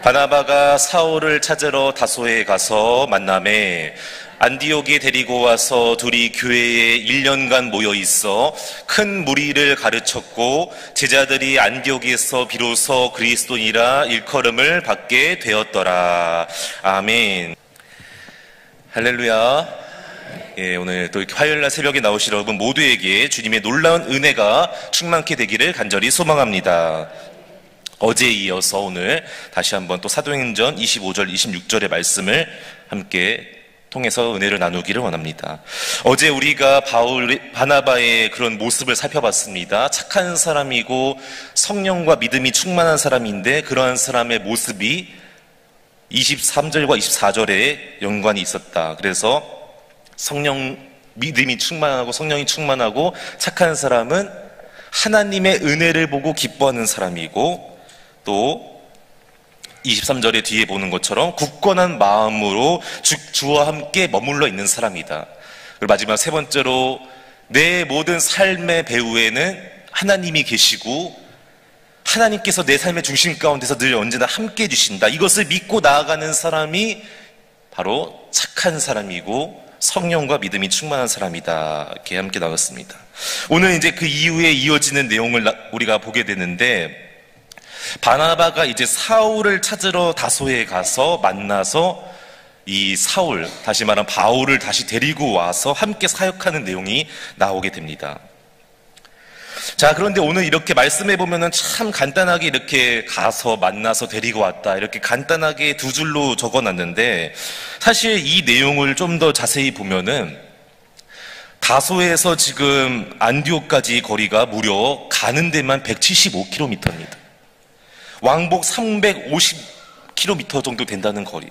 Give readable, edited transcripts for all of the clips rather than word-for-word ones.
바나바가 사울을 찾으러 다소에 가서 만남에 안디옥에 데리고 와서 둘이 교회에 1년간 모여 있어 큰 무리를 가르쳤고 제자들이 안디옥에서 비로소 그리스도인이라 일컬음을 받게 되었더라. 아멘. 할렐루야. 예, 오늘 또 이렇게 화요일날 새벽에 나오실 여러분 모두에게 주님의 놀라운 은혜가 충만케 되기를 간절히 소망합니다. 어제에 이어서 오늘 다시 한번 또 사도행전 25절, 26절의 말씀을 함께 통해서 은혜를 나누기를 원합니다. 어제 우리가 바나바의 그런 모습을 살펴봤습니다. 착한 사람이고 성령과 믿음이 충만한 사람인데 그러한 사람의 모습이 23절과 24절에 연관이 있었다. 그래서 믿음이 충만하고 성령이 충만하고 착한 사람은 하나님의 은혜를 보고 기뻐하는 사람이고 또 23절의 뒤에 보는 것처럼 굳건한 마음으로 주와 함께 머물러 있는 사람이다. 그리고 마지막 세 번째로 내 모든 삶의 배후에는 하나님이 계시고 하나님께서 내 삶의 중심 가운데서 늘 언제나 함께 해주신다. 이것을 믿고 나아가는 사람이 바로 착한 사람이고 성령과 믿음이 충만한 사람이다. 이렇게 함께 나눴습니다. 오늘 이제 그 이후에 이어지는 내용을 우리가 보게 되는데 바나바가 이제 사울을 찾으러 다소에 가서 만나서 이 사울, 다시 말하면 바울을 다시 데리고 와서 함께 사역하는 내용이 나오게 됩니다. 자, 그런데 오늘 이렇게 말씀해 보면은 참 간단하게 이렇게 가서 만나서 데리고 왔다. 이렇게 간단하게 두 줄로 적어 놨는데 사실 이 내용을 좀 더 자세히 보면은 다소에서 지금 안디옥까지 거리가 무려 가는 데만 175km입니다. 왕복 350km 정도 된다는 거리.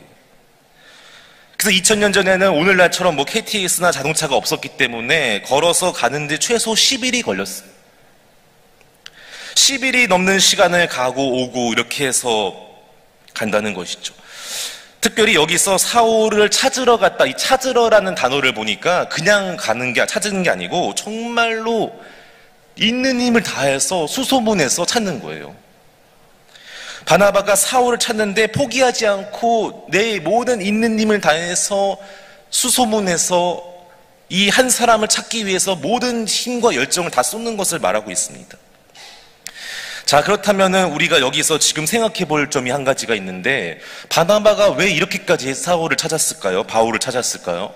그래서 2000년 전에는 오늘날처럼 뭐 KTX나 자동차가 없었기 때문에 걸어서 가는데 최소 10일이 걸렸어요. 10일이 넘는 시간을 가고 오고 이렇게 해서 간다는 것이죠. 특별히 여기서 사울을 찾으러 갔다. 이 찾으러라는 단어를 보니까 그냥 찾는 게 아니고 정말로 있는 힘을 다해서 수소문해서 찾는 거예요. 바나바가 사울을 찾는데 포기하지 않고 내 모든 있는 힘을 다해서 수소문해서 이 한 사람을 찾기 위해서 모든 힘과 열정을 다 쏟는 것을 말하고 있습니다. 자, 그렇다면은 우리가 여기서 지금 생각해 볼 점이 한 가지가 있는데 바나바가 왜 이렇게까지 사울을 찾았을까요? 바울을 찾았을까요?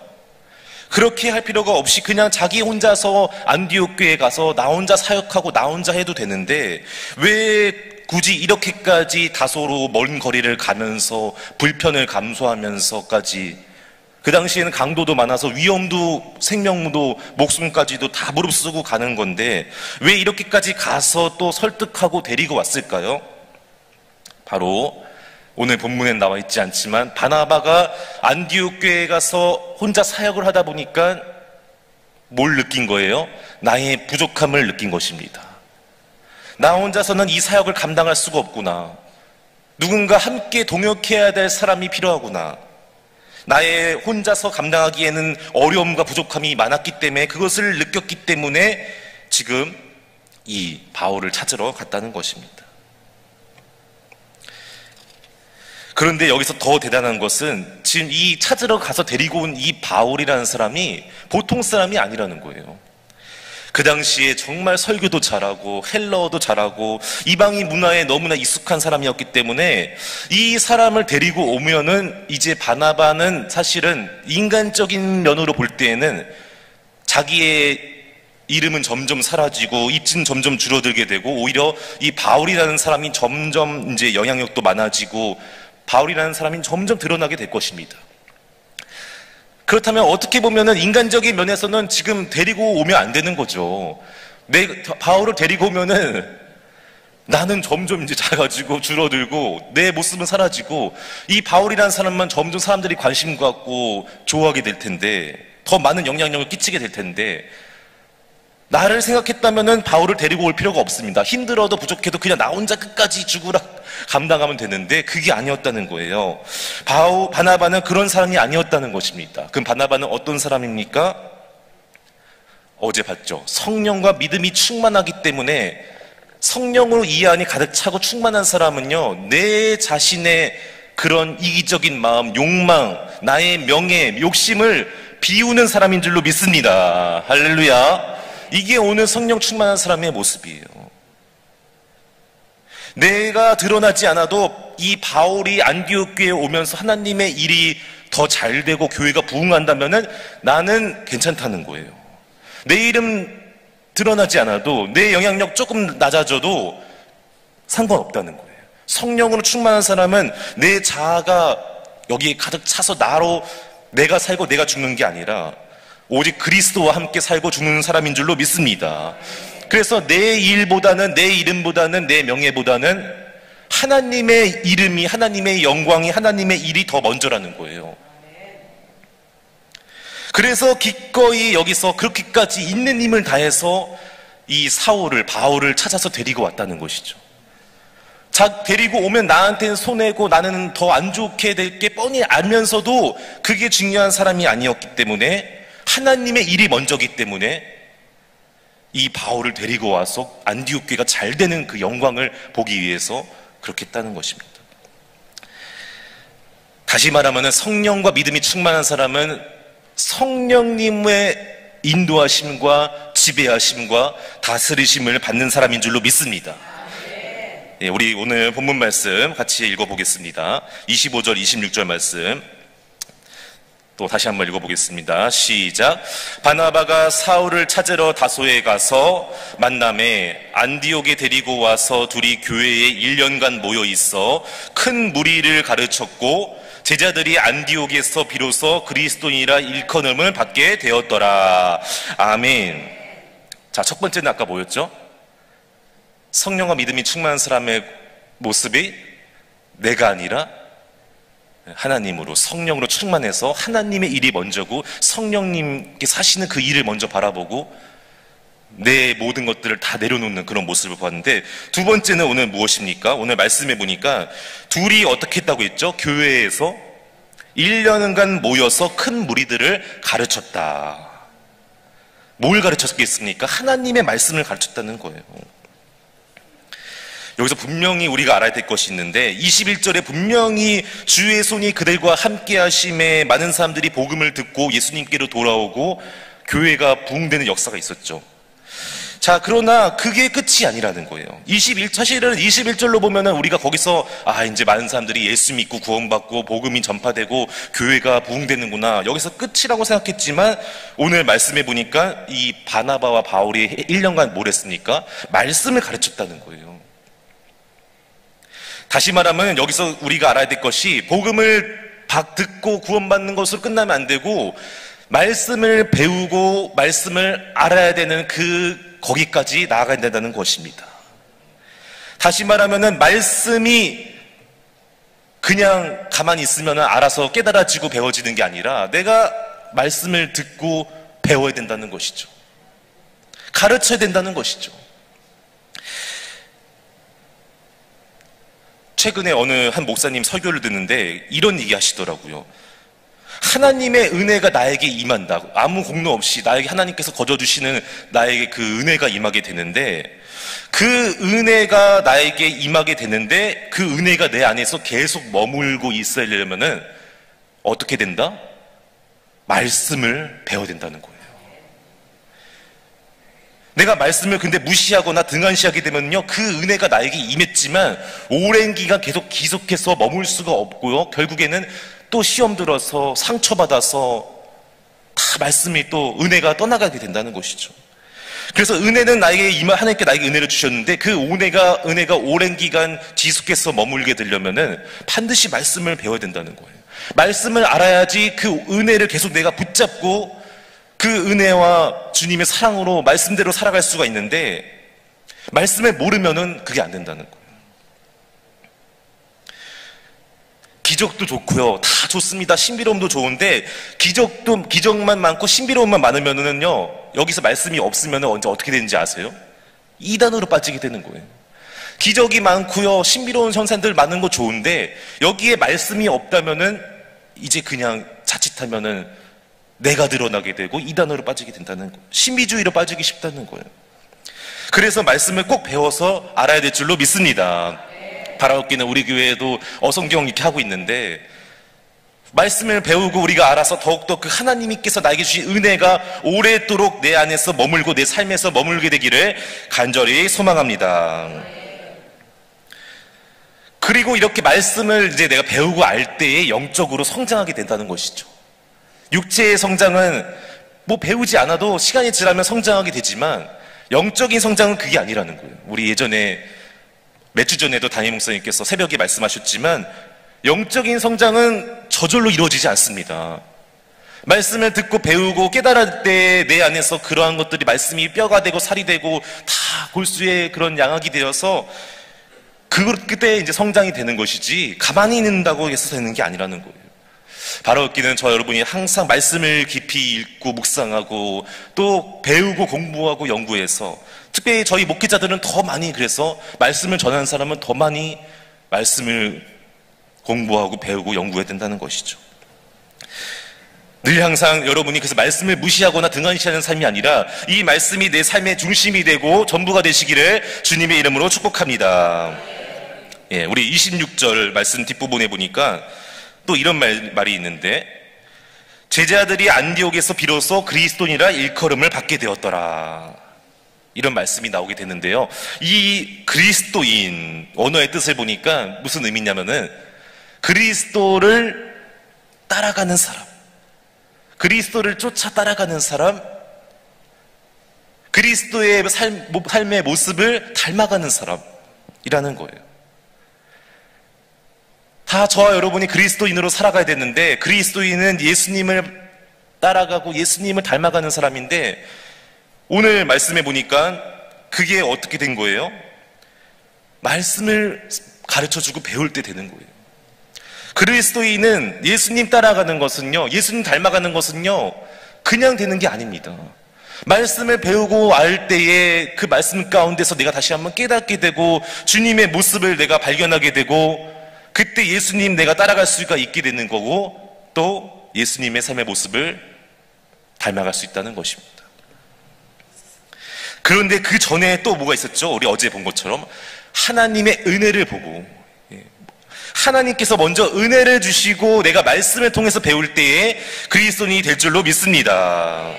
그렇게 할 필요가 없이 그냥 자기 혼자서 안디옥 교회에 가서 나 혼자 사역하고 나 혼자 해도 되는데 왜 굳이 이렇게까지 다소로 먼 거리를 가면서 불편을 감수하면서까지 그 당시에는 강도도 많아서 위험도 생명도 목숨까지도 다 무릅쓰고 가는 건데 왜 이렇게까지 가서 또 설득하고 데리고 왔을까요? 바로 오늘 본문엔 나와 있지 않지만 바나바가 안디옥 교회에 가서 혼자 사역을 하다 보니까 뭘 느낀 거예요? 나의 부족함을 느낀 것입니다. 나 혼자서는 이 사역을 감당할 수가 없구나. 누군가 함께 동역해야 될 사람이 필요하구나. 나의 혼자서 감당하기에는 어려움과 부족함이 많았기 때문에 그것을 느꼈기 때문에 지금 이 바울을 찾으러 갔다는 것입니다. 그런데 여기서 더 대단한 것은 지금 이 찾으러 가서 데리고 온 이 바울이라는 사람이 보통 사람이 아니라는 거예요. 그 당시에 정말 설교도 잘하고 헬라어도 잘하고 이방인 문화에 너무나 익숙한 사람이었기 때문에 이 사람을 데리고 오면은 이제 바나바는 사실은 인간적인 면으로 볼 때에는 자기의 이름은 점점 사라지고 입지는 점점 줄어들게 되고 오히려 이 바울이라는 사람이 점점 이제 영향력도 많아지고 바울이라는 사람이 점점 드러나게 될 것입니다. 그렇다면 어떻게 보면은 인간적인 면에서는 지금 데리고 오면 안 되는 거죠. 바울을 데리고 오면은 나는 점점 이제 작아지고 줄어들고 내 모습은 사라지고 이 바울이라는 사람만 점점 사람들이 관심 갖고 좋아하게 될 텐데 더 많은 영향력을 끼치게 될 텐데 나를 생각했다면은 바울을 데리고 올 필요가 없습니다. 힘들어도 부족해도 그냥 나 혼자 끝까지 죽으라 감당하면 되는데 그게 아니었다는 거예요. 바나바는 그런 사람이 아니었다는 것입니다. 그럼 바나바는 어떤 사람입니까? 어제 봤죠. 성령과 믿음이 충만하기 때문에 성령으로 이 안이 가득 차고 충만한 사람은요, 내 자신의 그런 이기적인 마음, 욕망, 나의 명예, 욕심을 비우는 사람인 줄로 믿습니다. 할렐루야. 이게 오늘 성령 충만한 사람의 모습이에요. 내가 드러나지 않아도 이 바울이 안디옥 교회에 오면서 하나님의 일이 더 잘 되고 교회가 부흥한다면은 나는 괜찮다는 거예요. 내 이름 드러나지 않아도, 내 영향력 조금 낮아져도 상관없다는 거예요. 성령으로 충만한 사람은 내 자아가 여기에 가득 차서 나로 내가 살고 내가 죽는 게 아니라 오직 그리스도와 함께 살고 죽는 사람인 줄로 믿습니다. 그래서 내 일보다는, 내 이름보다는, 내 명예보다는 하나님의 이름이, 하나님의 영광이, 하나님의 일이 더 먼저라는 거예요. 그래서 기꺼이 여기서 그렇게까지 있는 힘을 다해서 이 사울을, 바울을 찾아서 데리고 왔다는 것이죠. 데리고 오면 나한테는 손해고 나는 더 안 좋게 될 게 뻔히 알면서도 그게 중요한 사람이 아니었기 때문에, 하나님의 일이 먼저기 때문에 이 바울을 데리고 와서 안디옥 교회가 잘 되는 그 영광을 보기 위해서 그렇게 했다는 것입니다. 다시 말하면 성령과 믿음이 충만한 사람은 성령님의 인도하심과 지배하심과 다스리심을 받는 사람인 줄로 믿습니다. 예, 우리 오늘 본문 말씀 같이 읽어보겠습니다. 25절, 26절 말씀 또 다시 한번 읽어보겠습니다. 시작. 바나바가 사울을 찾으러 다소에 가서 만남에 안디옥에 데리고 와서 둘이 교회에 1년간 모여 있어 큰 무리를 가르쳤고 제자들이 안디옥에서 비로소 그리스도인이라 일컬음을 받게 되었더라. 아멘. 자, 첫 번째는 아까 뭐였죠? 성령과 믿음이 충만한 사람의 모습이 내가 아니라 하나님으로, 성령으로 충만해서 하나님의 일이 먼저고 성령님께서 하시는 그 일을 먼저 바라보고 내 모든 것들을 다 내려놓는 그런 모습을 봤는데, 두 번째는 오늘 무엇입니까? 오늘 말씀해 보니까 둘이 어떻게 했다고 했죠? 교회에서 1년간 모여서 큰 무리들을 가르쳤다. 뭘 가르쳤겠습니까? 하나님의 말씀을 가르쳤다는 거예요. 여기서 분명히 우리가 알아야 될 것이 있는데, 21절에 분명히 주의 손이 그들과 함께 하심에 많은 사람들이 복음을 듣고 예수님께로 돌아오고 교회가 부흥되는 역사가 있었죠. 자, 그러나 그게 끝이 아니라는 거예요. 사실은 21절로 보면은 우리가 거기서 이제 많은 사람들이 예수 믿고 구원받고 복음이 전파되고 교회가 부흥되는구나, 여기서 끝이라고 생각했지만 오늘 말씀해 보니까 이 바나바와 바울이 1년간 뭘 했습니까? 말씀을 가르쳤다는 거예요. 다시 말하면 여기서 우리가 알아야 될 것이, 복음을 듣고 구원받는 것으로 끝나면 안 되고 말씀을 배우고 말씀을 알아야 되는 거기까지 나아가야 된다는 것입니다. 다시 말하면 말씀이 그냥 가만히 있으면 알아서 깨달아지고 배워지는 게 아니라 내가 말씀을 듣고 배워야 된다는 것이죠. 가르쳐야 된다는 것이죠. 최근에 어느 한 목사님 설교를 듣는데 이런 얘기 하시더라고요. 하나님의 은혜가 나에게 임한다. 아무 공로 없이 나에게 하나님께서 거저주시는 나에게 그 은혜가 임하게 되는데, 그 은혜가 나에게 임하게 되는데 그 은혜가 내 안에서 계속 머물고 있으려면은 어떻게 된다? 말씀을 배워야 된다는 거예요. 내가 말씀을 근데 무시하거나 등한시하게 되면요, 그 은혜가 나에게 임했지만 오랜 기간 계속해서 머물 수가 없고요, 결국에는 또 시험 들어서 상처받아서 다 말씀이 또 은혜가 떠나가게 된다는 것이죠. 그래서 은혜는 하나님께 나에게 은혜를 주셨는데 그 은혜가 오랜 기간 지속해서 머물게 되려면은 반드시 말씀을 배워야 된다는 거예요. 말씀을 알아야지 그 은혜를 계속 내가 붙잡고 그 은혜와 주님의 사랑으로 말씀대로 살아갈 수가 있는데, 말씀을 모르면은 그게 안 된다는 거예요. 기적도 좋고요, 다 좋습니다. 신비로움도 좋은데 기적만 많고 신비로움만 많으면은요, 여기서 말씀이 없으면은 언제 어떻게 되는지 아세요? 이단으로 빠지게 되는 거예요. 기적이 많고요, 신비로운 현상들 많은 거 좋은데 여기에 말씀이 없다면은 이제 그냥 자칫하면은 내가 드러나게 되고 이단으로 빠지게 된다는 거예요. 신비주의로 빠지기 쉽다는 거예요. 그래서 말씀을 꼭 배워서 알아야 될 줄로 믿습니다. 바라옵기는 우리 교회에도 어성경 이렇게 하고 있는데, 말씀을 배우고 우리가 알아서 더욱더 그 하나님께서 나에게 주신 은혜가 오래도록 내 안에서 머물고 내 삶에서 머물게 되기를 간절히 소망합니다. 그리고 이렇게 말씀을 이제 내가 배우고 알 때에 영적으로 성장하게 된다는 것이죠. 육체의 성장은 뭐 배우지 않아도 시간이 지나면 성장하게 되지만 영적인 성장은 그게 아니라는 거예요. 우리 예전에 몇 주 전에도 담임 목사님께서 새벽에 말씀하셨지만 영적인 성장은 저절로 이루어지지 않습니다. 말씀을 듣고 배우고 깨달을 때 내 안에서 그러한 것들이 말씀이 뼈가 되고 살이 되고 다 골수의 그런 양학이 되어서 그때 이제 성장이 되는 것이지 가만히 있는다고 해서 되는 게 아니라는 거예요. 바라옵기는 저 여러분이 항상 말씀을 깊이 읽고 묵상하고 또 배우고 공부하고 연구해서, 특별히 저희 목회자들은 더 많이, 그래서 말씀을 전하는 사람은 더 많이 말씀을 공부하고 배우고 연구해야 된다는 것이죠. 늘 항상 여러분이 그래서 말씀을 무시하거나 등한시하는 삶이 아니라 이 말씀이 내 삶의 중심이 되고 전부가 되시기를 주님의 이름으로 축복합니다. 예, 우리 26절 말씀 뒷부분에 보니까 또 이런 말이 있는데, 제자들이 안디옥에서 비로소 그리스도인이라 일컬음을 받게 되었더라, 이런 말씀이 나오게 되는데요. 이 그리스도인 언어의 뜻을 보니까 무슨 의미냐면은 그리스도를 따라가는 사람, 그리스도를 쫓아 따라가는 사람, 그리스도의 삶의 모습을 닮아가는 사람이라는 거예요. 다 저와 여러분이 그리스도인으로 살아가야 되는데, 그리스도인은 예수님을 따라가고 예수님을 닮아가는 사람인데, 오늘 말씀해 보니까 그게 어떻게 된 거예요? 말씀을 가르쳐주고 배울 때 되는 거예요. 그리스도인은 예수님 따라가는 것은요, 예수님 닮아가는 것은요, 그냥 되는 게 아닙니다. 말씀을 배우고 알 때에 그 말씀 가운데서 내가 다시 한번 깨닫게 되고 주님의 모습을 내가 발견하게 되고, 그때 예수님 내가 따라갈 수가 있게 되는 거고, 또 예수님의 삶의 모습을 닮아갈 수 있다는 것입니다. 그런데 그 전에 또 뭐가 있었죠? 우리 어제 본 것처럼 하나님의 은혜를 보고, 하나님께서 먼저 은혜를 주시고 내가 말씀을 통해서 배울 때에 그리스도인이 될 줄로 믿습니다.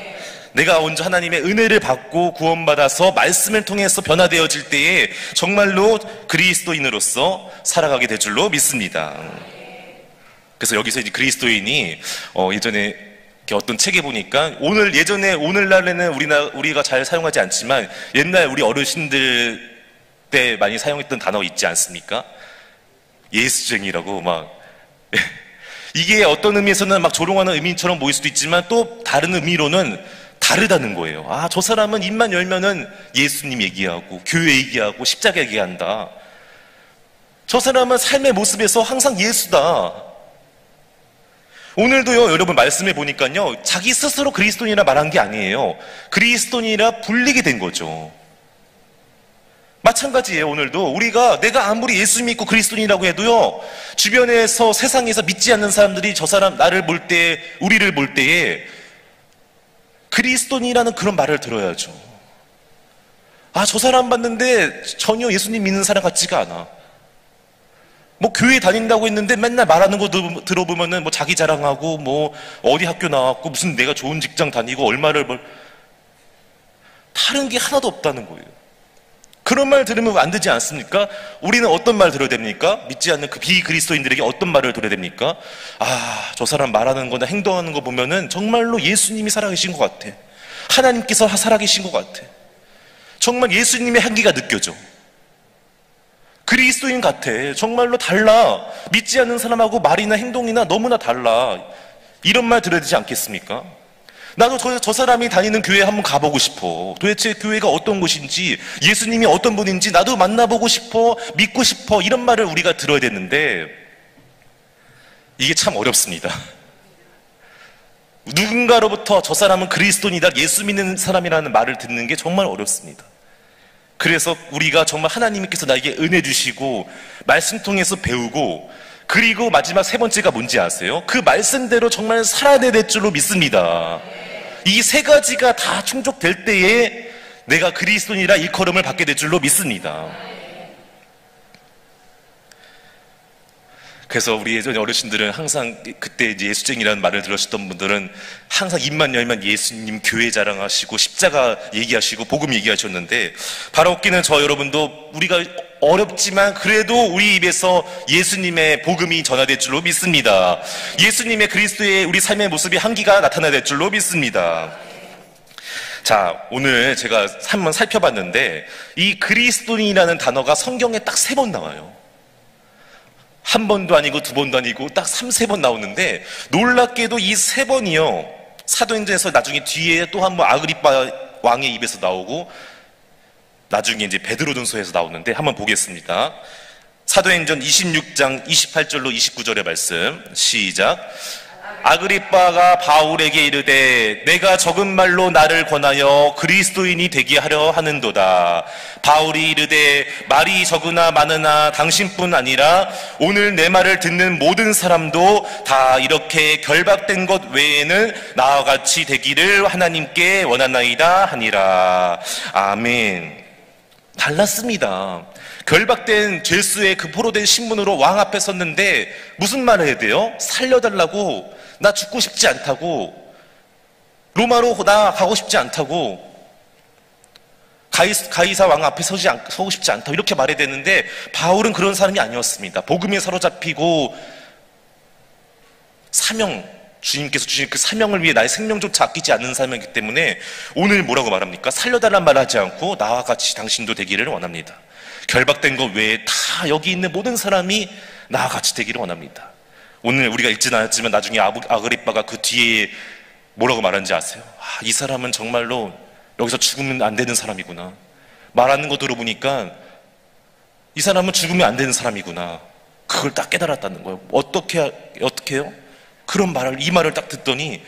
내가 먼저 하나님의 은혜를 받고 구원받아서 말씀을 통해서 변화되어질 때에 정말로 그리스도인으로서 살아가게 될 줄로 믿습니다. 그래서 여기서 이제 그리스도인이 예전에 어떤 책에 보니까 오늘날에는 우리가 잘 사용하지 않지만 옛날 우리 어르신들 때 많이 사용했던 단어 있지 않습니까? 예수쟁이라고 막 이게 어떤 의미에서는 막 조롱하는 의미처럼 보일 수도 있지만 또 다른 의미로는 다르다는 거예요. 아, 저 사람은 입만 열면은 예수님 얘기하고 교회 얘기하고 십자가 얘기한다. 저 사람은 삶의 모습에서 항상 예수다. 오늘도요, 여러분 말씀해 보니까요, 자기 스스로 그리스도인이라 말한 게 아니에요. 그리스도인이라 불리게 된 거죠. 마찬가지예요. 오늘도 내가 아무리 예수 믿고 그리스도인이라고 해도요, 주변에서 세상에서 믿지 않는 사람들이 저 사람 나를 볼 때, 우리를 볼 때에 그리스도인이라는 그런 말을 들어야죠. 아, 저 사람 봤는데 전혀 예수님 믿는 사람 같지가 않아. 뭐 교회 다닌다고 했는데 맨날 말하는 거 들어보면은 뭐 자기 자랑하고 뭐 어디 학교 나왔고 무슨 내가 좋은 직장 다니고 얼마를 다른 게 하나도 없다는 거예요. 그런 말 들으면 안 되지 않습니까? 우리는 어떤 말 들어야 됩니까? 믿지 않는 그 비그리스도인들에게 어떤 말을 들어야 됩니까? 아, 저 사람 말하는 거나 행동하는 거 보면은 정말로 예수님이 살아계신 것 같아. 하나님께서 살아계신 것 같아. 정말 예수님의 향기가 느껴져. 그리스도인 같아. 정말로 달라. 믿지 않는 사람하고 말이나 행동이나 너무나 달라. 이런 말 들어야 되지 않겠습니까? 나도 저 사람이 다니는 교회에 한번 가보고 싶어. 도대체 교회가 어떤 곳인지, 예수님이 어떤 분인지 나도 만나보고 싶어, 믿고 싶어, 이런 말을 우리가 들어야 되는데 이게 참 어렵습니다. 누군가로부터 저 사람은 그리스도인이다, 예수 믿는 사람이라는 말을 듣는 게 정말 어렵습니다. 그래서 우리가 정말 하나님께서 나에게 은혜 주시고 말씀 통해서 배우고, 그리고 마지막 세 번째가 뭔지 아세요? 그 말씀대로 정말 살아야 될 줄로 믿습니다. 이 세 가지가 다 충족될 때에 내가 그리스도인이라 일컬음을 받게 될 줄로 믿습니다. 그래서 우리 예전 어르신들은 항상 그때 이제 예수쟁이라는 말을 들으셨던 분들은 항상 입만 열면 예수님 교회 자랑하시고 십자가 얘기하시고 복음 얘기하셨는데, 바로 웃기는 저 여러분도 우리가 어렵지만 그래도 우리 입에서 예수님의 복음이 전화될 줄로 믿습니다. 예수님의 그리스도의 우리 삶의 모습이 한기가 나타나야 줄로 믿습니다. 자, 오늘 제가 한번 살펴봤는데 이 그리스도인이라는 단어가 성경에 딱 3번 나와요. 한 번도 아니고 두 번도 아니고 딱 3-4번 나오는데, 놀랍게도 이 3번이요 사도행전에서 나중에 뒤에 또 한 번 아그리빠 왕의 입에서 나오고 나중에 이제 베드로전서에서 나오는데, 한번 보겠습니다. 사도행전 26장 28절로 29절의 말씀 시작. 아그리빠가 바울에게 이르되 내가 적은 말로 나를 권하여 그리스도인이 되게 하려 하는도다. 바울이 이르되 말이 적으나 많으나 당신뿐 아니라 오늘 내 말을 듣는 모든 사람도 다 이렇게 결박된 것 외에는 나와 같이 되기를 하나님께 원하나이다 하니라. 아멘. 달랐습니다. 결박된 죄수의 그 포로된 신분으로 왕 앞에 섰는데 무슨 말을 해야 돼요? 살려달라고, 나 죽고 싶지 않다고, 로마로 나 가고 싶지 않다고, 가이사 왕 앞에 서고 싶지 않다고 이렇게 말해야 되는데, 바울은 그런 사람이 아니었습니다. 복음에 사로잡히고 사명, 주님께서 주신 그 사명을 위해 나의 생명조차 아끼지 않는 사명이기 때문에 오늘 뭐라고 말합니까? 살려달란 말 하지 않고 나와 같이 당신도 되기를 원합니다. 결박된 것 외에 다 여기 있는 모든 사람이 나와 같이 되기를 원합니다. 오늘 우리가 읽지는 않았지만 나중에 아그리빠가 그 뒤에 뭐라고 말하는지 아세요? 이 사람은 정말로 여기서 죽으면 안 되는 사람이구나. 말하는 거 들어보니까 이 사람은 죽으면 안 되는 사람이구나. 그걸 딱 깨달았다는 거예요. 어떻게요? 그런 이 말을 딱 듣더니,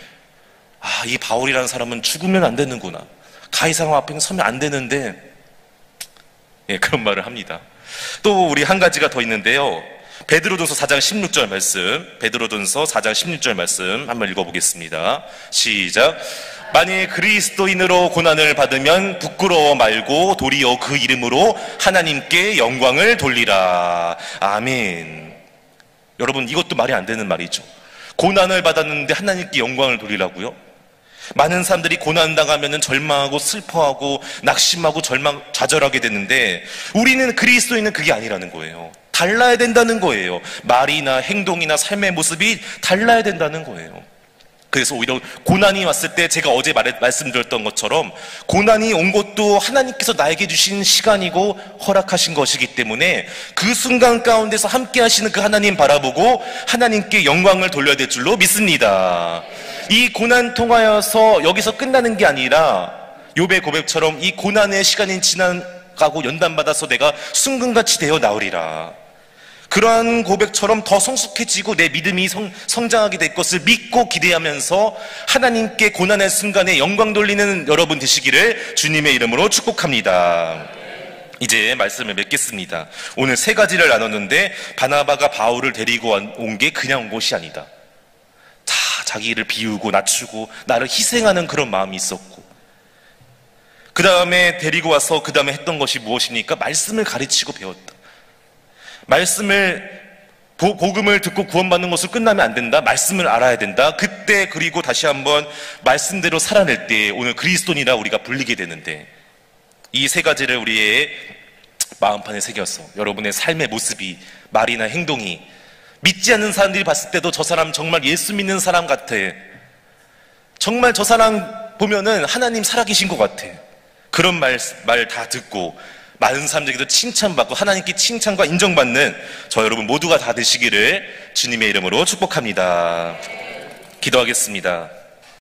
이 바울이라는 사람은 죽으면 안 되는구나. 가이사왕 앞에 서면 안 되는데, 그런 말을 합니다. 또 우리 한 가지가 더 있는데요. 베드로전서 4장 16절 말씀, 베드로전서 4장 16절 말씀 한번 읽어보겠습니다. 시작. 만일 그리스도인으로 고난을 받으면 부끄러워 말고 도리어 그 이름으로 하나님께 영광을 돌리라. 아멘. 여러분, 이것도 말이 안 되는 말이죠. 고난을 받았는데 하나님께 영광을 돌리라고요? 많은 사람들이 고난당하면 절망하고 슬퍼하고 낙심하고 좌절하게 되는데, 우리는 그리스도인은 그게 아니라는 거예요. 달라야 된다는 거예요. 말이나 행동이나 삶의 모습이 달라야 된다는 거예요. 그래서 오히려 고난이 왔을 때 제가 어제 말씀드렸던 것처럼 고난이 온 것도 하나님께서 나에게 주신 시간이고 허락하신 것이기 때문에 그 순간 가운데서 함께 하시는 그 하나님 바라보고 하나님께 영광을 돌려야 될 줄로 믿습니다. 이 고난 통하여서 여기서 끝나는 게 아니라 욥의 고백처럼 이 고난의 시간이 지나가고 연단받아서 내가 순금같이 되어 나오리라. 그러한 고백처럼 더 성숙해지고 내 믿음이 성장하게 될 것을 믿고 기대하면서 하나님께 고난의 순간에 영광 돌리는 여러분 되시기를 주님의 이름으로 축복합니다. 이제 말씀을 맺겠습니다. 오늘 3가지를 나눴는데, 바나바가 바울을 데리고 온 게 그냥 온 것이 아니다. 다 자기를 비우고 낮추고 나를 희생하는 그런 마음이 있었고, 그 다음에 데리고 와서 그 다음에 했던 것이 무엇입니까? 말씀을 가르치고 배웠다. 복음을 듣고 구원받는 것으로 끝나면 안 된다. 말씀을 알아야 된다. 그때 그리고 다시 한번 말씀대로 살아낼 때 오늘 그리스도인이라 우리가 불리게 되는데, 이 3가지를 우리의 마음판에 새겨서 여러분의 삶의 모습이, 말이나 행동이 믿지 않는 사람들이 봤을 때도 저 사람 정말 예수 믿는 사람 같아, 정말 저 사람 보면은 하나님 살아계신 것 같아, 그런 말 다 듣고 많은 사람들에게도 칭찬받고 하나님께 칭찬과 인정받는 저 여러분 모두가 다 되시기를 주님의 이름으로 축복합니다. 기도하겠습니다.